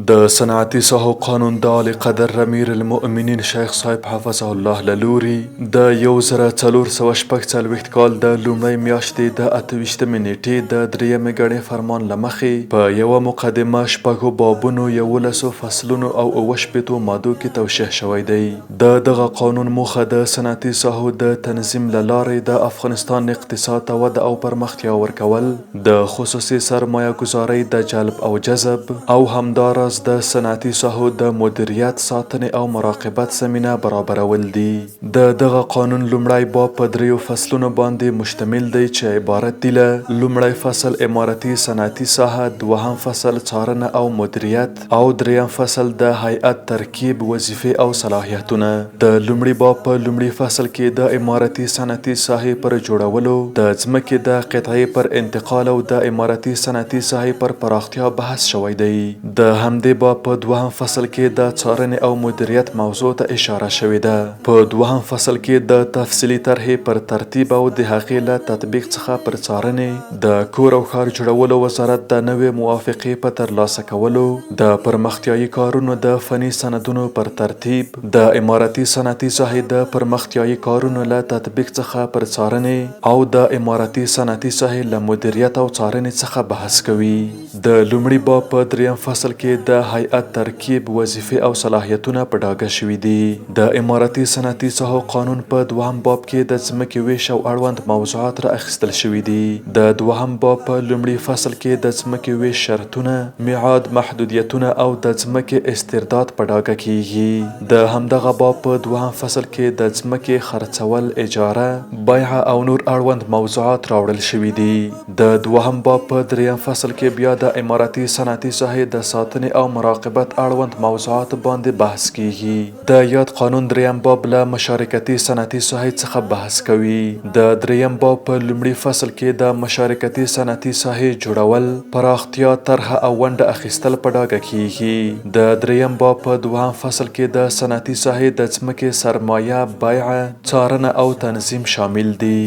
د صنعتي ساحو قانون د اعلی قدر امیر المؤمنین شیخ صاحب حفظه الله له لوري د 1440 کال د لومړۍ میاشتې د 28 نیټې د درېیمې ګڼې فرمان له مخې په یوه مقدمه شپږو بابونو 11 فصلونو او 78 مادو کې توشیح شوی دی. د دغه قانون موخه د صنعتي ساحو د تنظیم له لارې د افغانستان اقتصاد ته وده او پرمختیا ورکول، د خصوصي سرمایه ګزارۍ د جلب او جذب او همداراز د صنعتي ساحو د مدیریت، ساتنې او مراقبت زمینه برابرول دي. د دغه قانون لومړی باب په 3 فصلونو باندې مشتمل دی چې عبارت دي له لومړی فصل امارتي صنعتي ساحه، دوهم فصل څارنه او مدیریت او دریم فصل د هیئت ترکیب، وظیفې او صلاحیتونه. د لومړي باب په لومړي فصل کې د امارتي صنعتي ساحې پر جوړولو، د ځمکې د قطعې پر انتقال او د امارتي صنعتي ساحې پر پراختیا بحث شوی دی. د همدې باب په دوهم فصل کې د څارنې او مدیریت موضوع ته اشاره شوې ده. په دوهم فصل کې د تفصیلي طرحې پر ترتیب او د هغې له تطبیق څخه پر څارنې، د کور او ښار جوړولو وزارت د نوې موافقې په ترلاسه کولو، د پرمختیایي کارونو د فني سندونو پر ترتیب، د امارتي صنعتي ساحې د پرمختیایي کارونو له تطبیق څخه پر څارنې او د امارتي صنعتي ساحې له مدیریت او څارنې څخه بحث کوي. د لومړي باب په دریم فصل کې د هیئت ترکیب، وظیفې او صلاحیتونه په ډاګه شوي دي. د امارتي صنعتي ساحو قانون په دوهم باب کې د ځمکې ویش او اړوند موضوعات را اخیستل شوي دي. د دوهم باب په لومړي فصل کې د ځمکې ویش شرطونه، میعاد، محدودیتونه او د ځمکې استرداد په ډاګه کیږي. د همدغه باب په دوهم فصل کې د ځمکې خرڅول، اجاره، بیع او نور اړوند موضوعات راوړل شوي دي. د دوهم باب په دریم فصل کې بیا د امارتي صنعتي ساحې د ساتنې او مراقبت اړوند موضوعات باندې بحث کیږي. د یاد قانون دریم باب له مشارکتي صنعتي ساحې څخه بحث کوي. د دریم باب په لومړي فصل کې د مشارکتي صنعتي ساحې جوړول، پراختیا، طرح او ونډه اخیستل په ډاګه کیږي. د دریم باب په دوهم فصل کې د صنعتي ساحې د ځمکې سرمایه، بیع، څارنه او تنظیم شامل دي.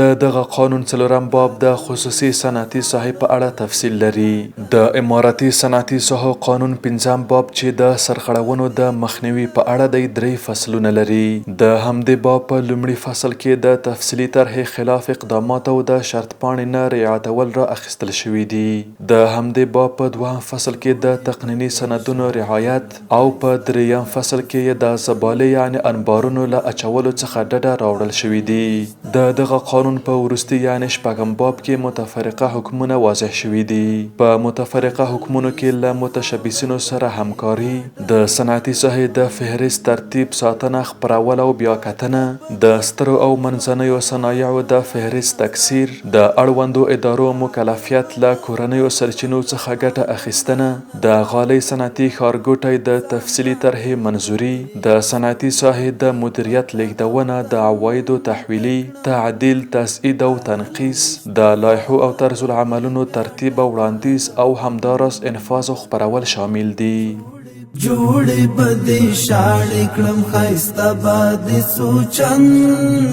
د دغه قانون څلورم باب د خصوصي صنعتي ساحې په اړه تفصیل لري. د امارتي صنعتي ساحو قانون پنځم باب چې د سرغړونو د مخنیوي په اړه د 3 فصلونه لري. د همدې باب په لومړي فصل کې د تفصیلي طرحې خلاف اقدامات او د شرط پاڼې نه رعایتول را اخیستل شوي دي. د همدې باب په دوهم فصل کې د تقنیني سندونو رعایت او په دریم فصل کې د زبالې یعنی انبارونو له اچولو څخه ډډه راوړل شوي دي. د دغه قانون په وروستي یعنی شپږم باب کې متفرقه حکمونه واضح شوي دي. په متفرقه حکمونو کې له متشبثینو سره همکاري، د صنعتي ساحې د فهرست ترتیب، ساتنه، خپرول او بیاکتنه، د سترو او منځنیو صنایعو د فهرست تکثیر، د اړوندو ادارو مکلفیت له کورنیو سرچینو څخه ګټه اخیستنه، د غالۍ صنعتي ښارګوټی د تفصیلي طرحې منظوري، د صنعتي ساحې د مدیریت لیږدونه، د عوایدو تحویلي، تعدیل، تسعید او تنقیص، د لایحو او طرز العملونو ترتیب او وړاندیز او همداراز انفاذ او خپرول شامل دي. جوړې بدې شاړې کړم ښایسته به دې سوچن